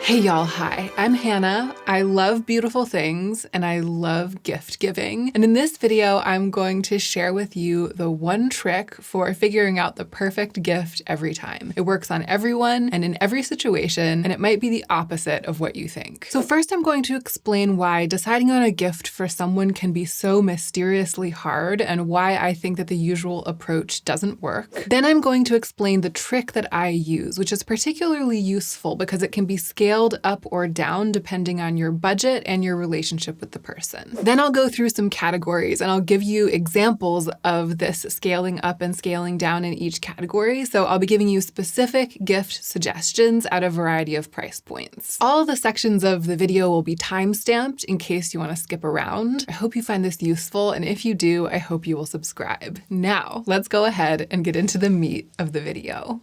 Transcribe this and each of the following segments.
Hey y'all, hi, I'm Hannah. I love beautiful things and I love gift giving. And in this video, I'm going to share with you the one trick for figuring out the perfect gift every time. It works on everyone and in every situation, and it might be the opposite of what you think. So first, I'm going to explain why deciding on a gift for someone can be so mysteriously hard and why I think that the usual approach doesn't work. Then I'm going to explain the trick that I use, which is particularly useful because it can be scaled up or down depending on your budget and your relationship with the person. Then I'll go through some categories and I'll give you examples of this scaling up and scaling down in each category. So I'll be giving you specific gift suggestions at a variety of price points. All of the sections of the video will be time-stamped in case you want to skip around. I hope you find this useful, and if you do, I hope you will subscribe. Now, let's go ahead and get into the meat of the video.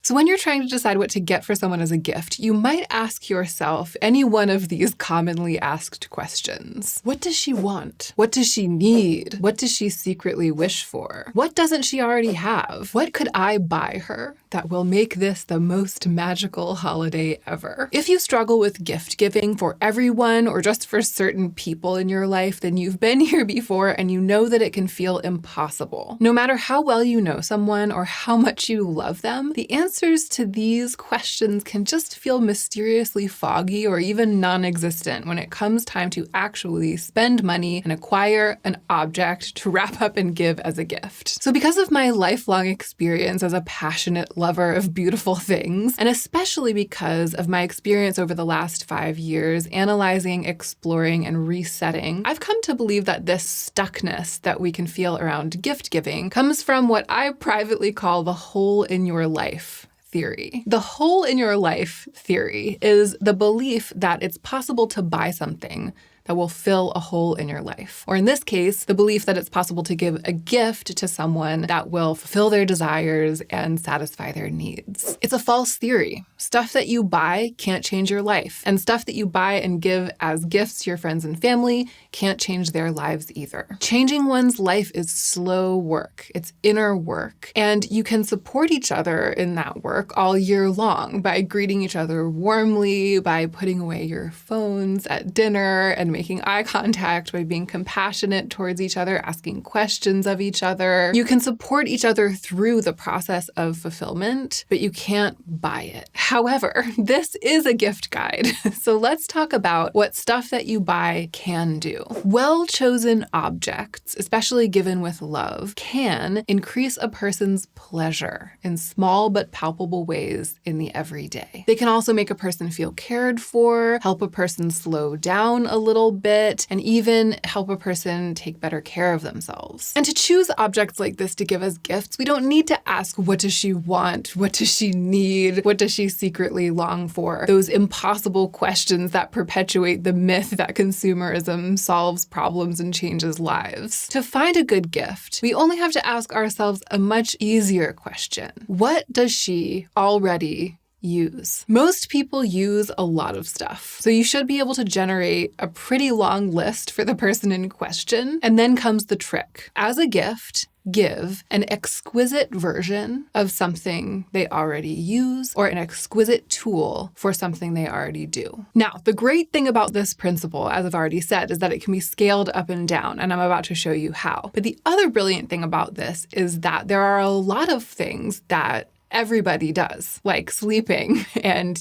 So when you're trying to decide what to get for someone as a gift, you might ask yourself any one of these commonly asked questions. What does she want? What does she need? What does she secretly wish for? What doesn't she already have? What could I buy her that will make this the most magical holiday ever? If you struggle with gift giving for everyone or just for certain people in your life, then you've been here before and you know that it can feel impossible. No matter how well you know someone or how much you love them, the answers to these questions can just feel mysteriously foggy or even non-existent when it comes time to actually spend money and acquire an object to wrap up and give as a gift. So because of my lifelong experience as a passionate lover of beautiful things, and especially because of my experience over the last 5 years analyzing, exploring, and resetting, I've come to believe that this stuckness that we can feel around gift giving comes from what I privately call the hole in your life theory. The hole in your life theory is the belief that it's possible to buy something that will fill a hole in your life. Or in this case, the belief that it's possible to give a gift to someone that will fulfill their desires and satisfy their needs. It's a false theory. Stuff that you buy can't change your life, and stuff that you buy and give as gifts to your friends and family can't change their lives either. Changing one's life is slow work. It's inner work, and you can support each other in that work all year long by greeting each other warmly, by putting away your phones at dinner and making eye contact, by being compassionate towards each other, asking questions of each other. You can support each other through the process of fulfillment, but you can't buy it. However, this is a gift guide, so let's talk about what stuff that you buy can do. Well-chosen objects, especially given with love, can increase a person's pleasure in small but palpable ways in the everyday. They can also make a person feel cared for, help a person slow down a little bit, and even help a person take better care of themselves. And to choose objects like this to give as gifts, we don't need to ask, what does she want? What does she need? What does she secretly long for? Those impossible questions that perpetuate the myth that consumerism solves problems and changes lives. To find a good gift, we only have to ask ourselves a much easier question. What does she already use? Most people use a lot of stuff, so you should be able to generate a pretty long list for the person in question. And then comes the trick. As a gift, give an exquisite version of something they already use or an exquisite tool for something they already do. Now, the great thing about this principle, as I've already said, is that it can be scaled up and down, and I'm about to show you how. But the other brilliant thing about this is that there are a lot of things that everybody does, like sleeping and,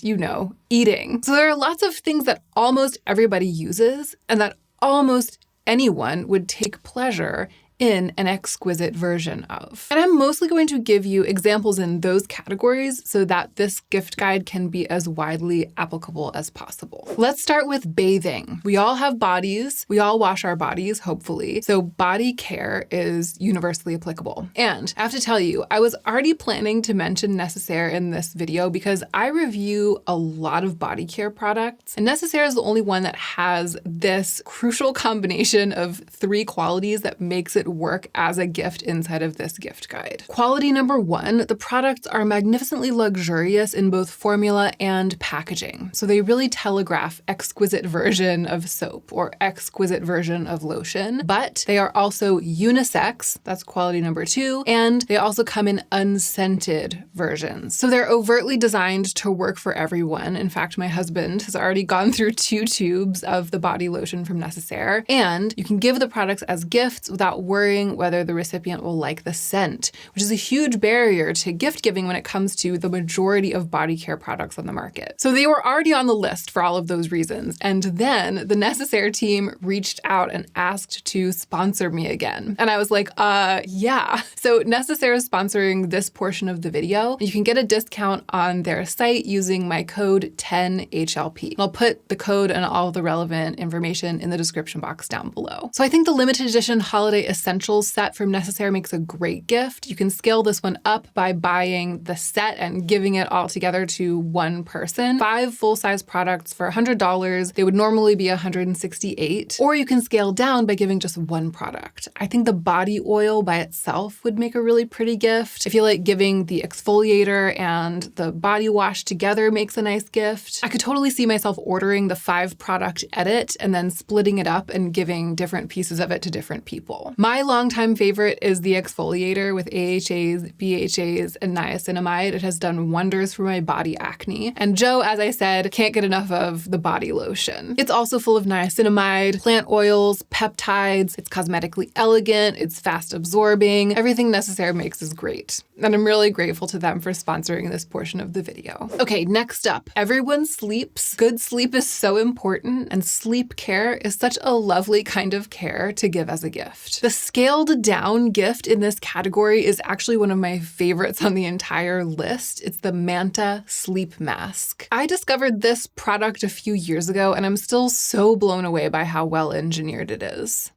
eating. So there are lots of things that almost everybody uses and that almost anyone would take pleasure in an exquisite version of. And I'm mostly going to give you examples in those categories so that this gift guide can be as widely applicable as possible. Let's start with bathing. We all have bodies. We all wash our bodies, hopefully. So body care is universally applicable. And I have to tell you, I was already planning to mention Necessaire in this video because I review a lot of body care products, and Necessaire is the only one that has this crucial combination of 3 qualities that makes it it work as a gift inside of this gift guide. Quality number one, the products are magnificently luxurious in both formula and packaging. So they really telegraph exquisite version of soap or exquisite version of lotion, but they are also unisex, that's quality number two, and they also come in unscented versions. So they're overtly designed to work for everyone. In fact, my husband has already gone through 2 tubes of the body lotion from Necessaire, and you can give the products as gifts without worrying whether the recipient will like the scent, which is a huge barrier to gift giving when it comes to the majority of body care products on the market. So they were already on the list for all of those reasons. And then the Necessaire team reached out and asked to sponsor me again. And I was like, yeah. So Necessaire is sponsoring this portion of the video. You can get a discount on their site using my code 10HLP. I'll put the code and all the relevant information in the description box down below. So I think the limited edition holiday essentials set from Necessaire makes a great gift. You can scale this one up by buying the set and giving it all together to one person. 5 full-size products for $100. They would normally be $168. Or you can scale down by giving just one product. I think the body oil by itself would make a really pretty gift. I feel like giving the exfoliator and the body wash together makes a nice gift. I could totally see myself ordering the 5-product edit and then splitting it up and giving different pieces of it to different people. My longtime favorite is the exfoliator with AHAs, BHAs, and niacinamide. It has done wonders for my body acne. And Joe, as I said, can't get enough of the body lotion. It's also full of niacinamide, plant oils, peptides. It's cosmetically elegant. It's fast absorbing. Everything Necessaire makes is great. And I'm really grateful to them for sponsoring this portion of the video. Okay, next up, everyone sleeps. Good sleep is so important, and sleep care is such a lovely kind of care to give as a gift. The scaled down gift in this category is actually one of my favorites on the entire list. It's the Manta Sleep Mask. I discovered this product a few years ago, and I'm still so blown away by how well engineered it is.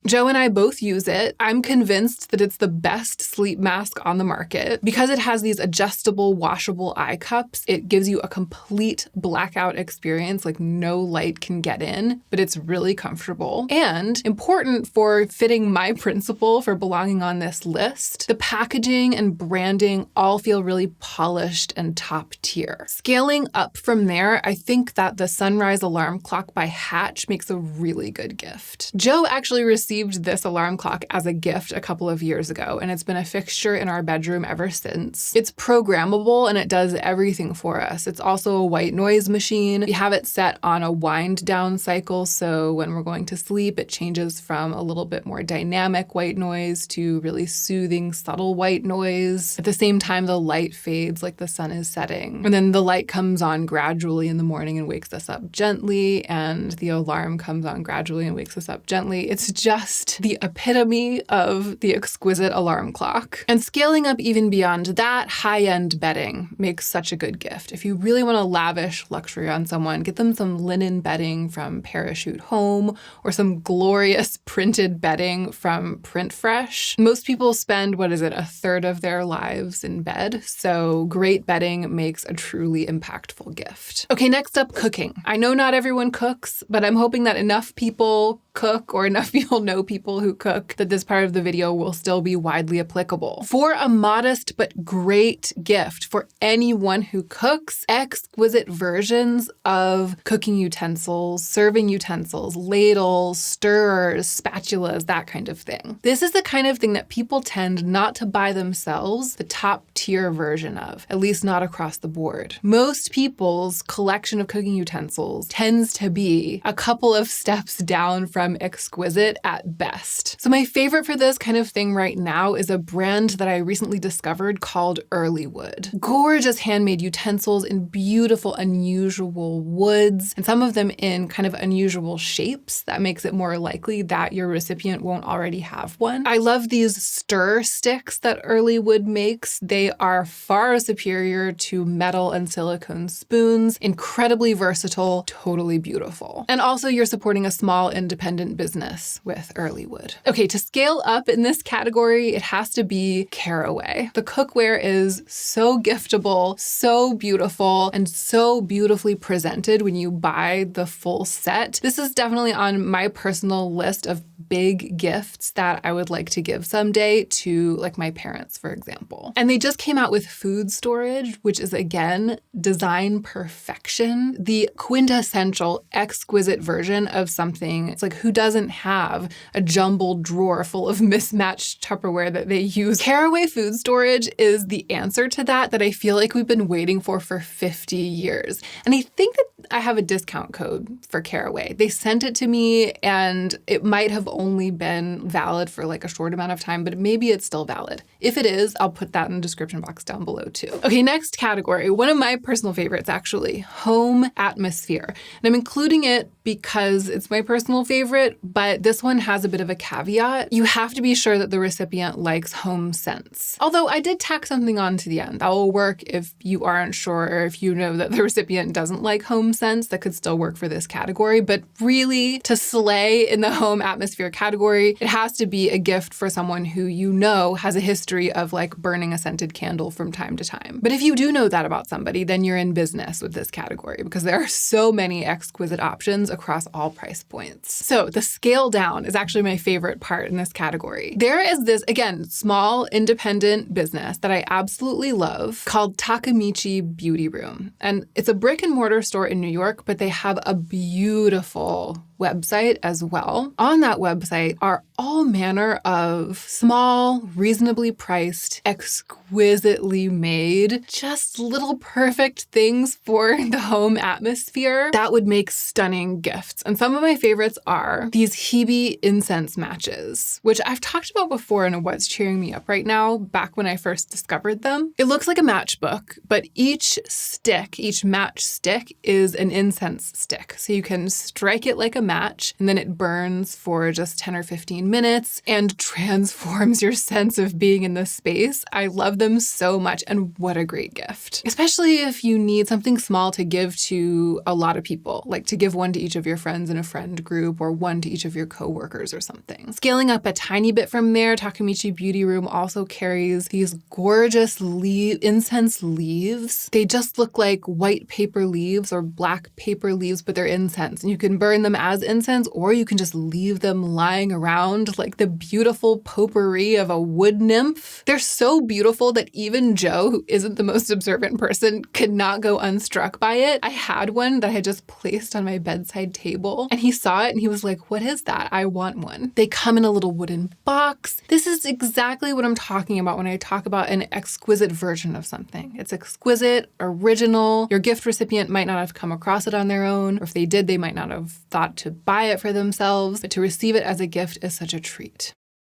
Joe and I both use it. I'm convinced that it's the best sleep mask on the market. Because it has these adjustable, washable eye cups, it gives you a complete blackout experience, like no light can get in, but it's really comfortable. And important for fitting my principle for belonging on this list, the packaging and branding all feel really polished and top tier. Scaling up from there, I think that the Sunrise Alarm Clock by Hatch makes a really good gift. Joe actually received this alarm clock as a gift a couple of years ago, and it's been a fixture in our bedroom ever since. It's programmable and it does everything for us. It's also a white noise machine. We have it set on a wind down cycle, so when we're going to sleep, it changes from a little bit more dynamic white noise to really soothing, subtle white noise. At the same time, the light fades like the sun is setting. And then the light comes on gradually in the morning and wakes us up gently, and the alarm comes on gradually and wakes us up gently. It's just the epitome of the exquisite alarm clock. And scaling up even beyond that, high-end bedding makes such a good gift. If you really want to lavish luxury on someone, get them some linen bedding from Parachute Home or some glorious printed bedding from Print Fresh. Most people spend, a third of their lives in bed, so great bedding makes a truly impactful gift. Okay, next up, cooking. I know not everyone cooks, but I'm hoping that enough people cook or enough people know people who cook that this part of the video will still be widely applicable. For a modest but great gift for anyone who cooks, exquisite versions of cooking utensils, serving utensils, ladles, stirrers, spatulas, that kind of thing. This is the kind of thing that people tend not to buy themselves the top tier version of, at least not across the board. Most people's collection of cooking utensils tends to be a couple of steps down from exquisite at best. So my favorite for this kind of thing right now is a brand that I recently discovered called Earlywood. Gorgeous handmade utensils in beautiful, unusual woods, and some of them in kind of unusual shapes that makes it more likely that your recipient won't already have one. I love these stir sticks that Earlywood makes. They are far superior to metal and silicone spoons, incredibly versatile, totally beautiful. And also you're supporting a small independent independent business with early wood. Okay, to scale up in this category, it has to be caraway. The cookware is so giftable, so beautiful, and so beautifully presented when you buy the full set. This is definitely on my personal list of big gifts that I would like to give someday to like my parents, for example. And they just came out with food storage, which is again, design perfection, the quintessential exquisite version of something. It's like, who doesn't have a jumbled drawer full of mismatched Tupperware that they use? Caraway food storage is the answer to that I feel like we've been waiting for 50 years. And I think that I have a discount code for Caraway. They sent it to me and it might have only been valid for like a short amount of time, but maybe it's still valid. If it is, I'll put that in the description box down below too. Okay, next category, one of my personal favorites actually, home atmosphere. And I'm including it because it's my personal favorite, but this one has a bit of a caveat. You have to be sure that the recipient likes home scents. Although I did tack something on to the end. That will work if you aren't sure or if you know that the recipient doesn't like home scents. That could still work for this category. But really, to slay in the home atmosphere category, it has to be a gift for someone who you know has a history of like burning a scented candle from time to time. But if you do know that about somebody, then you're in business with this category because there are so many exquisite options across all price points. So the scale down is actually my favorite part in this category. There is this, again, small independent business that I absolutely love called Takemichi Beauty Room. And it's a brick and mortar store in New York, but they have a beautiful website as well. On that website are all manner of small, reasonably priced, exquisitely made, just little perfect things for the home atmosphere that would make stunning gifts. And some of my favorites are these Hebe incense matches, which I've talked about before in What's Cheering Me Up Right Now, back when I first discovered them. It looks like a matchbook, but each match stick is an incense stick. So you can strike it like a match, and then it burns for just 10 or 15 minutes and transforms your sense of being in the space. I love them so much, and what a great gift. Especially if you need something small to give to a lot of people, like to give one to each of your friends in a friend group or one to each of your coworkers or something. Scaling up a tiny bit from there, Takemichi Beauty Room also carries these gorgeous incense leaves. They just look like white paper leaves or black paper leaves, but they're incense. And you can burn them as incense, or you can just leave them lying around like the beautiful potpourri of a wood nymph. They're so beautiful that even Joe, who isn't the most observant person, could not go unstruck by it. I had one that I had just placed on my bedside table, and he saw it and he was like, "What is that? I want one." They come in a little wooden box. This is exactly what I'm talking about when I talk about an exquisite version of something. It's exquisite, original. Your gift recipient might not have come across it on their own, or if they did, they might not have thought to buy it for themselves, but to receive it as a gift is such a treat.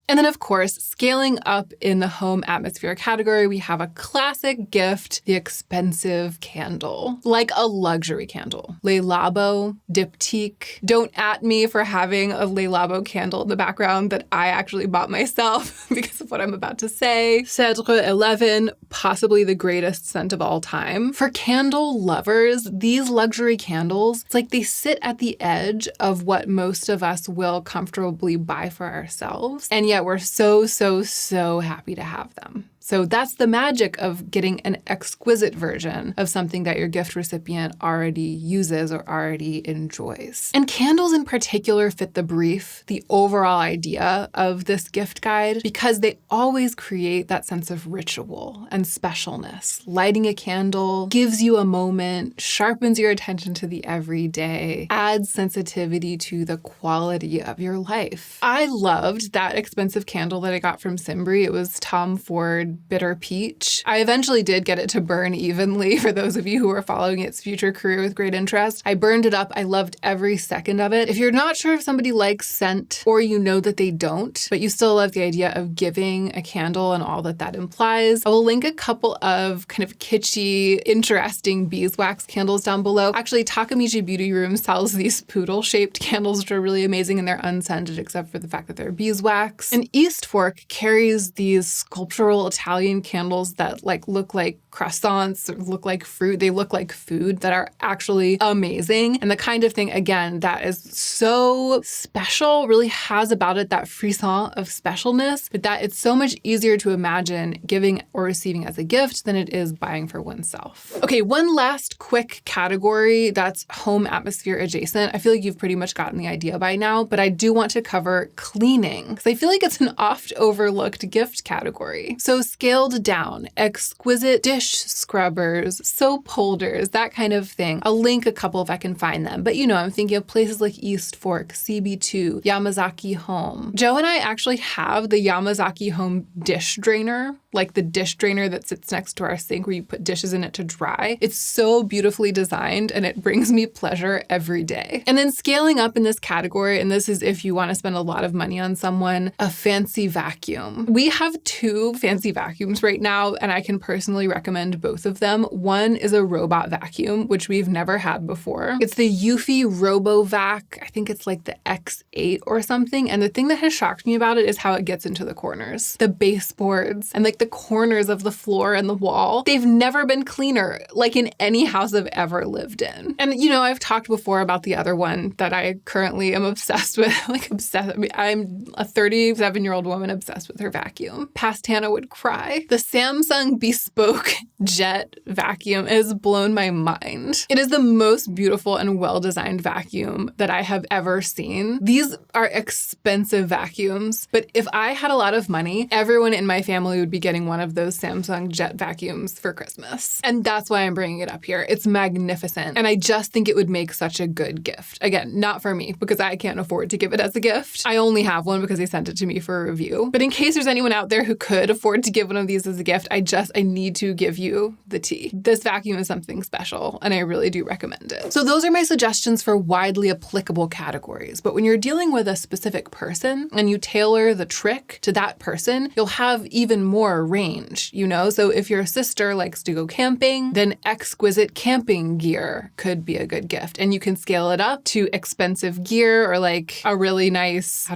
And then, of course, scaling up in the home atmosphere category, we have a classic gift, the expensive candle, like a luxury candle. Le Labo, Diptyque. Don't at me for having a Le Labo candle in the background that I actually bought myself because of what I'm about to say. Cèdre 11, possibly the greatest scent of all time. For candle lovers, these luxury candles, it's like they sit at the edge of what most of us will comfortably buy for ourselves. And yet we're so happy to have them. So that's the magic of getting an exquisite version of something that your gift recipient already uses or already enjoys. And candles in particular fit the brief, the overall idea of this gift guide, because they always create that sense of ritual and specialness. Lighting a candle gives you a moment, sharpens your attention to the everyday, adds sensitivity to the quality of your life. I loved that expensive candle that I got from Simbri. It was Tom Ford Bitter Peach. I eventually did get it to burn evenly for those of you who are following its future career with great interest. I burned it up. I loved every second of it. If you're not sure if somebody likes scent or you know that they don't, but you still love the idea of giving a candle and all that implies, I will link a couple of kind of kitschy, interesting beeswax candles down below. Actually, Takemichi Beauty Room sells these poodle-shaped candles, which are really amazing, and they're unscented except for the fact that they're beeswax. And East Fork carries these sculptural Italian candles that like look like croissants, or look like fruit. They look like food that are actually amazing. And the kind of thing, again, that is so special, really has about it that frisson of specialness, but that it's so much easier to imagine giving or receiving as a gift than it is buying for oneself. Okay, one last quick category that's home atmosphere adjacent. I feel like you've pretty much gotten the idea by now, but I do want to cover cleaning because I feel like it's an oft overlooked gift category. So scaled down, exquisite dish scrubbers, soap holders, that kind of thing. I'll link a couple if I can find them. But I'm thinking of places like East Fork, CB2, Yamazaki Home. Joe and I actually have the Yamazaki Home dish drainer, like the dish drainer that sits next to our sink where you put dishes in it to dry. It's so beautifully designed and it brings me pleasure every day. And then scaling up in this category, and this is if you want to spend a lot of money on someone, a fancy vacuum. We have 2 fancy vacuums right now, and I can personally recommend both of them. One is a robot vacuum, which we've never had before. It's the Eufy RoboVac. I think it's like the X8 or something. And the thing that has shocked me about it is how it gets into the corners, the baseboards, and like the corners of the floor and the wall. They've never been cleaner, like in any house I've ever lived in. And I've talked before about the other one that I currently am obsessed with, obsessed. I mean, I'm a 37-year-old woman obsessed with her vacuum. Past Hannah would cry. The Samsung Bespoke Jet vacuum has blown my mind. It is the most beautiful and well-designed vacuum that I have ever seen. These are expensive vacuums, but if I had a lot of money, everyone in my family would be getting one of those Samsung Jet vacuums for Christmas. And that's why I'm bringing it up here. It's magnificent. And I just think it would make such a good gift. Again, not for me because I can't afford to give it as a gift. I only have one because they sent it to me for a review. But in case there's anyone out there who could afford to give one of these as a gift, I need to give you the tea. This vacuum is something special and I really do recommend it. So those are my suggestions for widely applicable categories. But when you're dealing with a specific person and you tailor the trick to that person, you'll have even more range, So if your sister likes to go camping, then exquisite camping gear could be a good gift. And you can scale it up to expensive gear or like a really nice,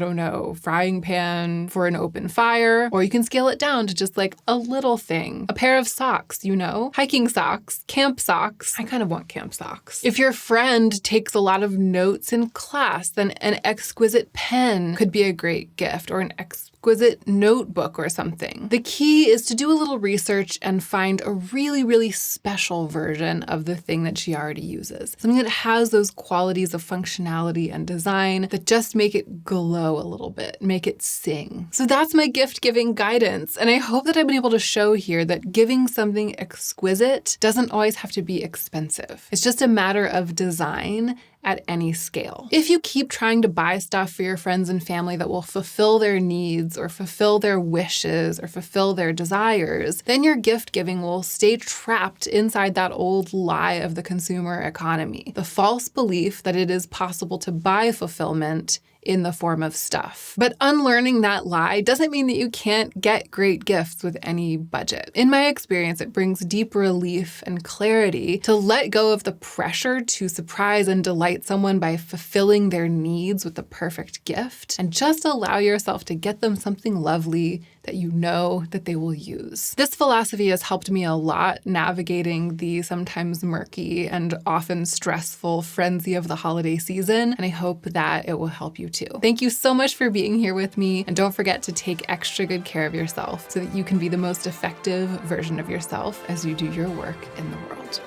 frying pan for an open fire. Or you can scale it down to just like a little thing, a pair of socks, hiking socks, camp socks. I kind of want camp socks. If your friend takes a lot of notes in class, then an exquisite pen could be a great gift, or an exquisite notebook or something. The key is to do a little research and find a really, really special version of the thing that she already uses. Something that has those qualities of functionality and design that just make it glow a little bit, make it sing. So that's my gift giving guidance. And I hope that I've been able to show here that giving something exquisite doesn't always have to be expensive. It's just a matter of design at any scale. If you keep trying to buy stuff for your friends and family that will fulfill their needs or fulfill their wishes or fulfill their desires, then your gift giving will stay trapped inside that old lie of the consumer economy, the false belief that it is possible to buy fulfillment in the form of stuff. But unlearning that lie doesn't mean that you can't get great gifts with any budget. In my experience, it brings deep relief and clarity to let go of the pressure to surprise and delight someone by fulfilling their needs with the perfect gift, and just allow yourself to get them something lovely that you know that they will use. This philosophy has helped me a lot navigating the sometimes murky and often stressful frenzy of the holiday season, and I hope that it will help you too. Thank you so much for being here with me, and don't forget to take extra good care of yourself so that you can be the most effective version of yourself as you do your work in the world.